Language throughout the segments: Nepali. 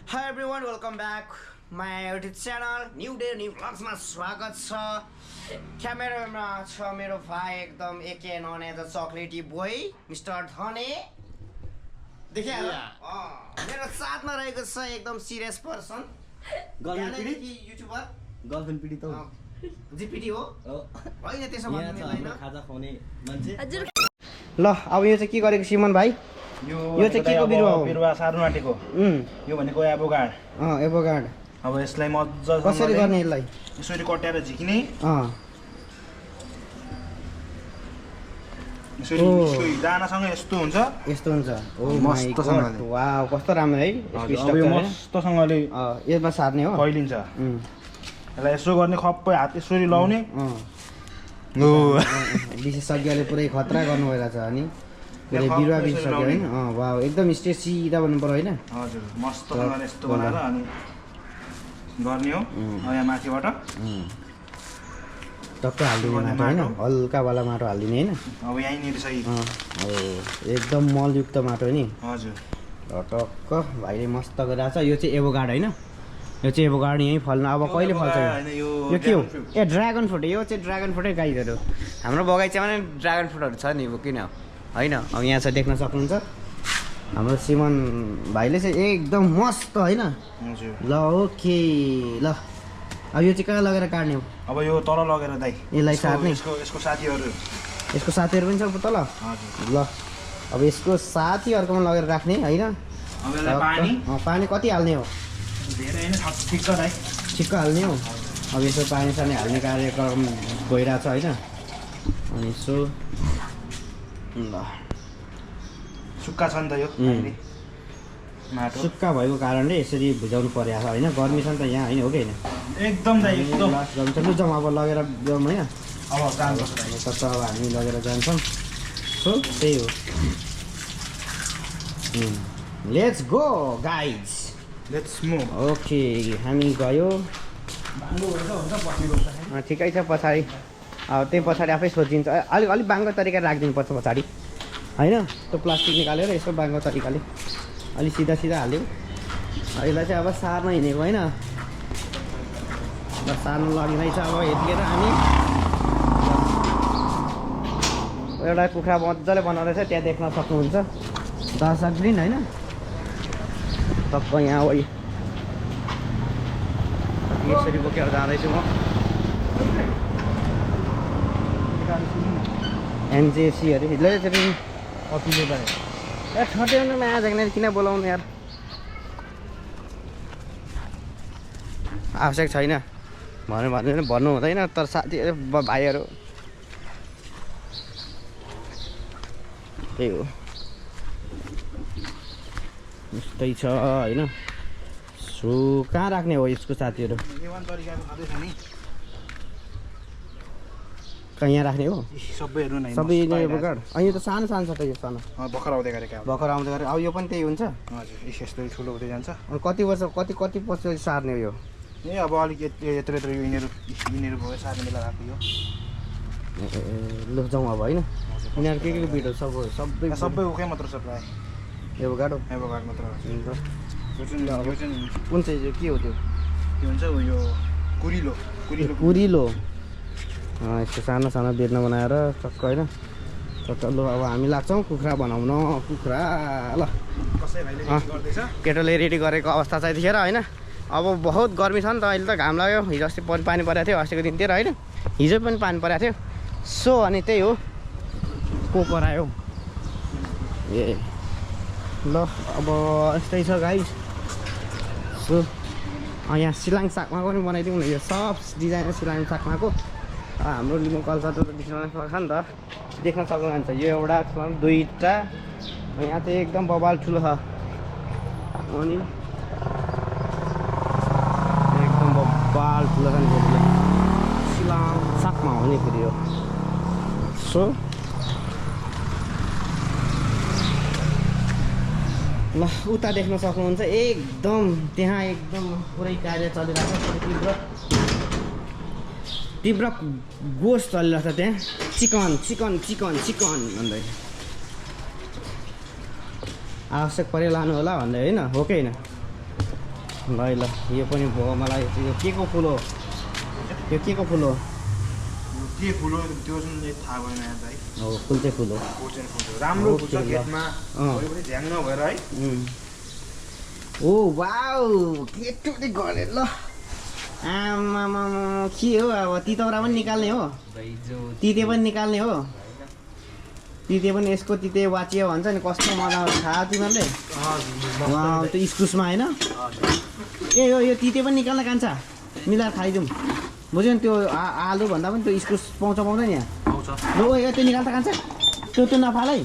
Hi everyone, welcome back my YouTube channel. New day, new vlogs मा स्वागत छ। क्यामेरामा छ मेरो भाइ एकदम AKA known as a chocolaty boy mister Dhane. देखे मेरो साथमा रहेको छ एकदम सिरियस पर्सन। गर्लफ्रेन्ड पिडी युट्युबर गर्लफ्रेन्ड पिडी त जिपिटी हो हैन त्यसो भन्नु मिल्दैन। खाजा खुवाउने मान्छे हजुर ल अब यो चाहिँ के गरेको सिमन भाइ? यो चाहिँ के को बिरुवा हो? बिरुवा सारुनाटेको। यो भनेको एभोगार्ड। एभोगार्ड। अब यसलाई मज्जाले कसरी गर्ने यसलाई? यसरी कट्याएर झिक्ने। यसरी यसको दानासँग यस्तो हुन्छ। यस्तो हुन्छ। ओ मस्तसँगले। वाउ कस्तो राम्रो है। अब यो मस्तसँगले यसमा सार्ने हो। फैलिन्छ। यसलाई यसो गर्ने खप्पै हात यसरी लाउने। विशेषज्ञले पुरै खतरा गर्नु भइरहेछ अनि पुरै बिरुवा विशेषज्ञ हैन? वाउ एकदम स्ट्रेट सिधा बन्नु पर्यो हैन? हजुर मस्तसँगले यस्तो बनाएर अनि गर्ने हो। यहाँ माथिबाट टक्क हाल्दिने माटो हैन? हल्का वाला माटो हाल्दिने हैन? अब यहीँनिर सही एकदम मलयुक्त माटो नि। हजुर टक्क भाइले मस्त गरिरहेछ। यो चाहिँ एभोगार्ड हैन? यो चाहिँ एभोगार्ड यहीँ फल्न अब कहिले फल्छ यो के हो? ए ड्रागन फ्रुट। यो चाहिँ ड्रागन फ्रुटै गाइजहरू हाम्रो बगैँचामा नै ड्रागन फ्रुटहरू छ नि किन होइन? अब यहाँ चाहिँ देख्न सक्नुहुन्छ हाम्रो सिमन भाइले चाहिँ एकदम मस्त होइन? ल ओके ल अब यो चाहिँ कहाँ लगेर काट्ने हो? अब यो तल लगेर दाइ यसलाई सार्ने? यसको साथीहरू यसको साथीहरू पनि छ तल? हजुर ल अब यसको साथीहरूकोमा लगेर राख्ने होइन? अब यसलाई पानी कति हाल्ने हो? धेरै हैन ठिक्क दाइ ठिक्क हाल्ने हो। अब यसो पानी सानी हाल्ने कार्यक्रम गइरहेछ होइन? अनि यसो ल सुक्खा छ नि त यो माटो सुक्खा भएको कारणले यसरी भुजाउनु परेको छ होइन? गर्मी छ नि त यहाँ होइन? हो कि होइन? एकदम दाइ एकदम गर्मी छ। जाउँ अब लगेर जाउँ होइन? अब जानुपर्छ अब हामी लगेर जान्छौँ। सो त्यही हो। Let's go guys. Let's move. Okay हामी गयो। ठिकै छ पछाडि अब त्यही पछाडि आफै सोचिन्छ। अलिक बाङ्गो तरिकाले राखिदिनुपर्छ पछाडि होइन? त्यो प्लास्टिक निकालेर यसो बाङ्गो तरिकाले अलिक सिधा सिधा हाल्यो। यसलाई चाहिँ अब सार्न हिँडेको होइन? ल सार्नु लगिरहेछ अब यतिखेर हामी। एउटा कुखुरा मजाले बनाउँदैछ त्यहाँ देख्न सक्नुहुन्छ दर्शक ग्रिन होइन? टक्क यहाँ अब यसरी बोकेर जाँदैछु म। एनजेसीहरू हिजो यसरी कतिले दाइ ए छट्याउनु नआज किन बोलाउनु यार? आवश्यक छैन भन्नु हुँदैन तर साथीहरू भाइहरू त्यही हो यस्तै छ होइन? सो कहाँ राख्ने हो यसको साथीहरू? कहाँ यहाँ राख्ने हो? सबैहरू नै सबै एभोगार्ड। अनि यो त सानो सानो छ त यो सानो भर्खर आउँदै गरेको भर्खर आउँदै गरे। अब यो पनि त्यही हुन्छ? हजुर यस्तै ठुलो हुँदै जान्छ। अनि कति वर्ष कति पछि सार्ने हो यो? ए अब अलिक यत्रो यिनीहरू भयो सार्ने बेला राख्यो यो। ल जाउँ अब होइन? यिनीहरू के बिटहरू सबै उकै मात्र छ प्रायः एभोगार्ड हो। एभोगार्ड मात्र कुन चाहिँ के हो त्यो? त्यो हुन्छ यो कुरिलो यस्तो सानो सानो बेर्ना बनाएर टक्क होइन? टक्क ल अब हामी लाग्छौँ कुखुरा बनाउन। कुखुरा ल केटोले रेडी गरेको अवस्था छ यतिखेर होइन? अब बहुत गर्मी छ नि त अहिले त घाम लाग्यो। हिजो अस्ति पानी परेको थियो अस्तिको दिनतिर होइन? हिजो पनि पानी परेको थियो। सो अनि त्यही हो को परायो ए ल अब यस्तै छ गाइस। सो यहाँ सिलाङ सागमाको पनि बनाइदिउँ न। यो सब डिजाइन सिलाङ सागमाको हाम्रो लिम्बू कल्चर त देख्न सक्छ नि त? देख्न सक्नुहुन्छ यो एउटा दुईवटा यहाँ चाहिँ एकदम बबाल ठुलो छ अनि एकदम बबाल ठुलो छ नि सिलाङ सागमा हो नि फेरि यो। सो ल उता देख्न सक्नुहुन्छ एकदम त्यहाँ एकदम पुरै कार्य चलिरहेको छ। तीव्र गोस चलिरहेछ त्यहाँ। चिकन भन्दै आवश्यक पऱ्यो लानु होला भन्दै होइन? हो कि होइन? ल ल यो पनि भयो मलाई यो के को फुल हो यो के को फुल हो के फुल हो त्यो चाहिँ थाहा भएन यहाँ दाइ हो कुन चाहिँ फुल हो कोचेन फुल हो राम्रो फुल्छ खेतमा वरिपरि ध्यान नभएर है ओ वाउ केटोले गरे ल आमामा के हो अब तितौरा पनि निकाल्ने हो तिते पनि निकाल्ने हो तिते पनि यसको तिते वाचियो भन्छ नि कस्तो मजा आउँछ थाहा तिमीहरूले त्यो इस्कुसमा होइन ए यो तिते पनि निकाल्न कान्छ मिलाएर खाइदिउँ बुझ्यो नि त्यो आलु भन्दा पनि त्यो इस्कुस पाउँछ पाउँदैन यहाँ पाउँछ ल यो त्यो निकाल्दा कान्छ त्यो नफाल है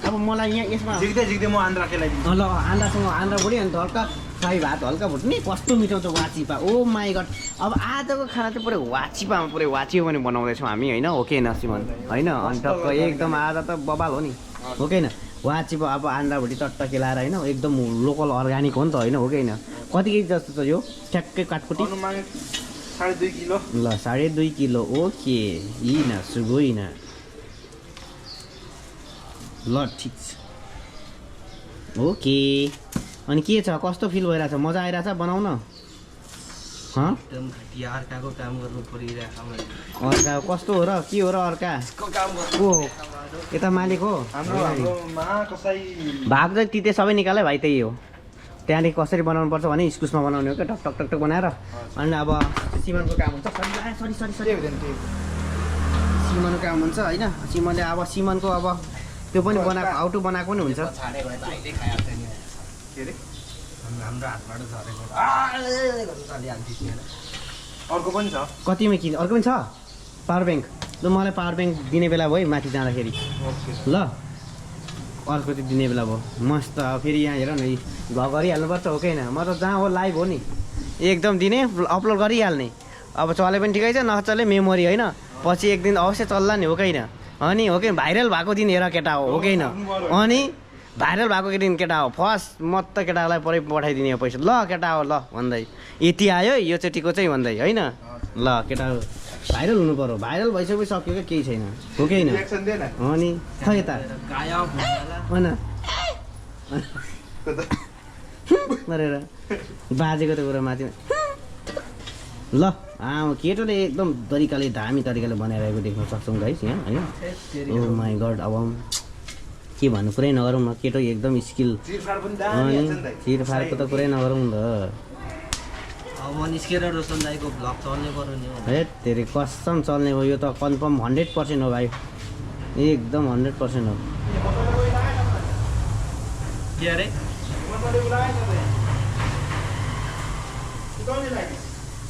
अब मलाई यहाँ यसमा झिक्दै म आन्द्रा खेलाइदिन्छु ल आन्द्रासँग आन्द्रा भुटी अन्त हल्का फ्राई भात हल्का भुट्ने कस्तो मिठो छ वाचिपा ओ माई गड अब आजको खाना चाहिँ पुरै वाचिपामा पुरै वाचियो पनि बनाउँदैछौँ हामी होइन हो कि नसिमन होइन अनि टक्क एकदम आज त बबाल हो नि हो कि होइन वाचिपा अब आन्द्रा भुटी टट्ट केलाएर होइन एकदम लोकल अर्ग्यानिक हो नि त होइन हो कि होइन कति केजी जस्तो छ यो ठ्याक्कै काटकुटी 2.5 किलो ल 2.5 किलो ओके यिन सुगोइन ल ठिक छ ओके अनि के छ कस्तो फिल भइरहेछ मजा आइरहेछ बनाउन एकदम घटिया अर्काको काम गर्नु परिरहेको अर्का कस्तो हो र के हो र अर्का को यता मालिक हो भाग चाहिँ तिते सबै निकाले भाइ त्यही हो त्यहाँदेखि कसरी बनाउनु पर्छ भने इस्कुसमा बनाउने हो क्या टक टक टक टक बनाएर अनि अब सिमनको काम हुन्छ सरी सिमनको काम हुन्छ होइन सिमनले अब सिमनको अब त्यो पनि बनाएको आउटो बनाएको पनि हुन्छ हाम्रो हातबाट झरेको अर्को पनि छ कतिमा किन अर्को पनि छ पावर ब्याङ्क ल मलाई पावर ब्याङ्क दिने बेला भयो माथि जाँदाखेरि ल अर्को चाहिँ दिने बेला भयो मस्त फेरि यहाँ हेर न भ्लग गरिहाल्नुपर्छ हो कि होइन म त जहाँ हो लाइभ हो नि एकदम दिने अपलोड गरिहाल्ने अब चले पनि ठिकै छ नचले मेमोरी होइन पछि एक दिन अवश्य चल्ला नि हो कि होइन अनि हो कि भाइरल भएको दिन हेर केटा हो कि होइन अनि भाइरल भएको दिन केटा हो फर्स्ट म त केटालाई परै पठाइदिने पैसा ल केटा हो ल भन्दै यति आयो यो चोटिको चाहिँ भन्दै होइन ल केटा हो भाइरल हुनु पर्यो भाइरल भइसकेपछि सक्यो क्या केही छैन हो कि होइन अनि खै यता होइन गरेर बाजेको त कुरा माथि ल केटोले एकदम तरिकाले दामी तरिकाले बनाइरहेको देख्न सक्छौँ गाइस यहाँ होइन ओ माई गड अब के भन्नु पुरै नगरौँ न केटो एकदम स्किल अनि चिरफारको त पुरै नगरौँ नि त अब निस्केर रोशन दाइको भ्लग चल्ने पर्यो नि है धेरै कसम चल्ने हो यो त कन्फर्म 100% हो भाइ एकदम 100% हो के अरे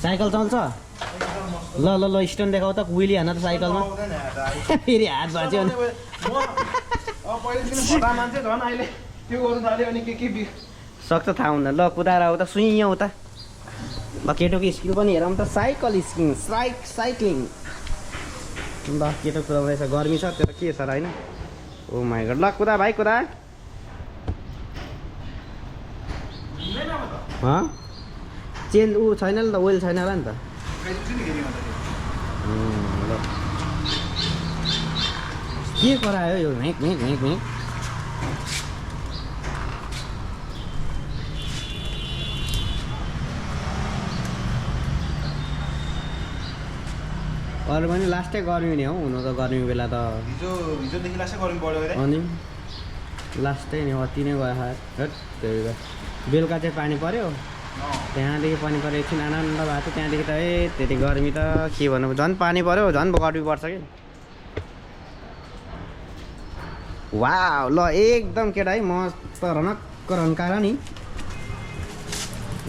साइकल चल्छ ल ल ल स्ट्यान्ड देखाउ त विली हान त साइकलमा फेरि हात भाँच्यो भने सक्छ थाहा हुँदैन ल कुदाएर आऊ त सुई यहाँ उता ल केटोको स्किल पनि हेरौँ त साइकल स्किङ साइक्लिङ ल केटो कुदाउँदैछ गर्मी छ त्यो त के छ र होइन ओ माई गड ल कुदा भाइ कुदा चेन ऊ छैन नि त ओइल छैन होला नि त ल के करायो यो भेक भेक भेक भेक अरू पनि लास्टै गर्मी नै हो हुनु त गर्मी बेला त हिजोदेखि लास्टै गर्मी बढ्यो अरे अनि लास्टै नै अति नै गयो बेलुका चाहिँ पानी पऱ्यो त्यहाँदेखि पानी पऱ्यो एकछिन आनन्द भएको थियो त्यहाँदेखि त त्यति गर्मी त के भन्नु झन् पानी पऱ्यो झन् गर्मी पर्छ कि वाउ ल एकदम केटा है मस्त रनक्क रन्काएर नि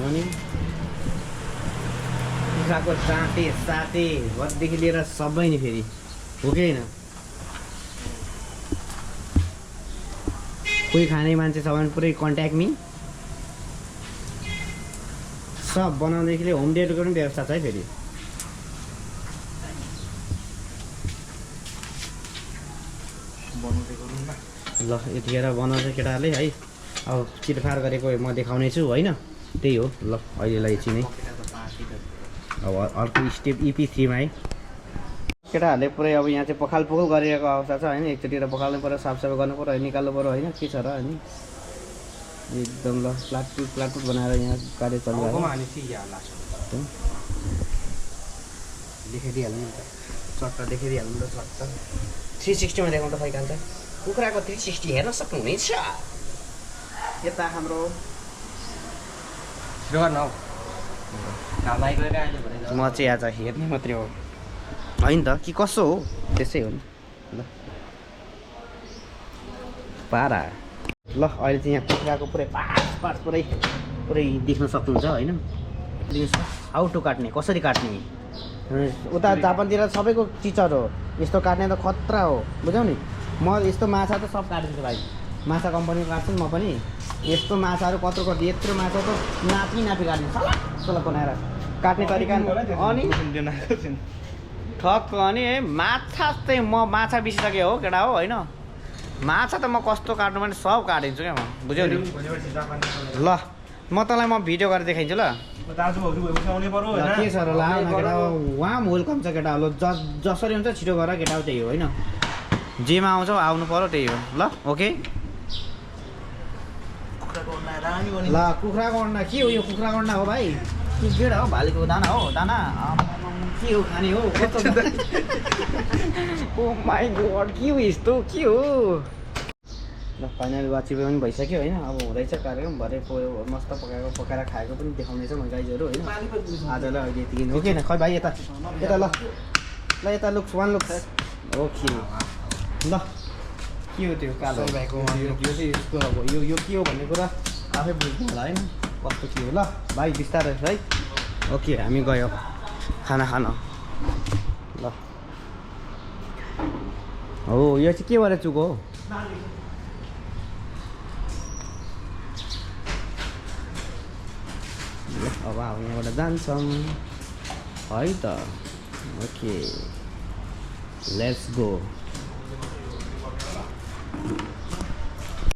अनि कुखुराको साते भरदेखि लिएर सबै नि फेरि हो कि होइन कोही खाने मान्छे छ भने पुरै कन्ट्याक्ट मी सब बनाउँदाखेरि होम डेलिभरीको पनि व्यवस्था छ है फेरि ल यतिखेर बनाउँछ केटाहरूले है अब चिरफार गरेको म देखाउने छु होइन त्यही हो ल अहिलेलाई एकछिन है अब अर्को स्टेप EP3मा है केटाहरूले पुरै अब यहाँ चाहिँ पखाल पोखल गरिरहेको अवस्था छ होइन एकचोटि पखाल्नु पऱ्यो साफसफाइ गर्नु पऱ्यो निकाल्नु पऱ्यो होइन के छ र अनि एकदम ल प्लाटपुट बनाएर यहाँ कार्य चलिरहेको हामी सिया लाग्छ देखाइदिइहाल्नु नि त चट्ट देखाइदिइहाल्नु त चट्ट 360 मा देखाउँ त फैकान्छ कुखुराको 360 हेर्न सक्नुहुनेछ यता हाम्रो गर्न हौ घाम आइगयो अहिले भने म चाहिँ आज हेर्ने मात्रै हो होइन त कि कसो हो त्यसै हो नि ल पारा ल अहिले चाहिँ यहाँ कुखुराको पुरै पार्ट पुरै देख्न सक्नुहुन्छ होइन हाउ टु काट्ने कसरी काट्ने उता जापानतिर सबैको टिचर हो यस्तो काट्ने त खतरा हो बुझ्यौ नि म यस्तो माछा त सब काटिदिन्छु भाइ माछा कम्पनीको काट्छु नि म पनि यस्तो माछाहरू कत्रो कति यत्रो माछा त नापी काटिदिन्छु सल्लाह बनाएर काट्ने तरिका अनि ठक्क अनि माछा चाहिँ म माछा बिसिसकेँ हो केटा हो होइन माछा त म कस्तो काट्नु भने सब काटिदिन्छु क्या म बुझ्यौ नि ल म तँलाई म भिडियो गरेर देखाइदिन्छु ल दाजुभाउजू भएपछि आउनै पर्यो ल, के छ र ल आउन केटा वाम वेलकम छ केटा ल जसरी हुन्छ छिटो गरेर केटा त्यही हो होइन जेमा आउँछ आउनु पर्यो त्यही हो ल ओके ल कुखुराको अन्डा के हो यो कुखुराको अन्डा हो भाइ के गेडा हो भालेको दाना हो दाना के हो खाने हो ओ माई गड के हो यस्तो के हो ल फाइनल वाचिपे पनि भइसक्यो होइन अब हुँदैछ कार्यक्रम भरे मस्त पकाएर खाएको पनि देखाउनेछ म गाइजहरू होइन आजलाई अहिले यतिकै ओके न खै भाइ यता ल यता लुक्स वान लुक्स ओके ल के हो त्यो कालो भाइको यो चाहिँ यस्तो अब यो के हो भन्ने कुरा आफै बुझ्नु होला होइन कस्तो के हो ल भाइ बिस्तारै है ओके हामी गयो खाना खान ल हो यो चाहिँ के भएर चुको हो अब हामी यहाँबाट जान्छौँ है त ओके लेट्स गो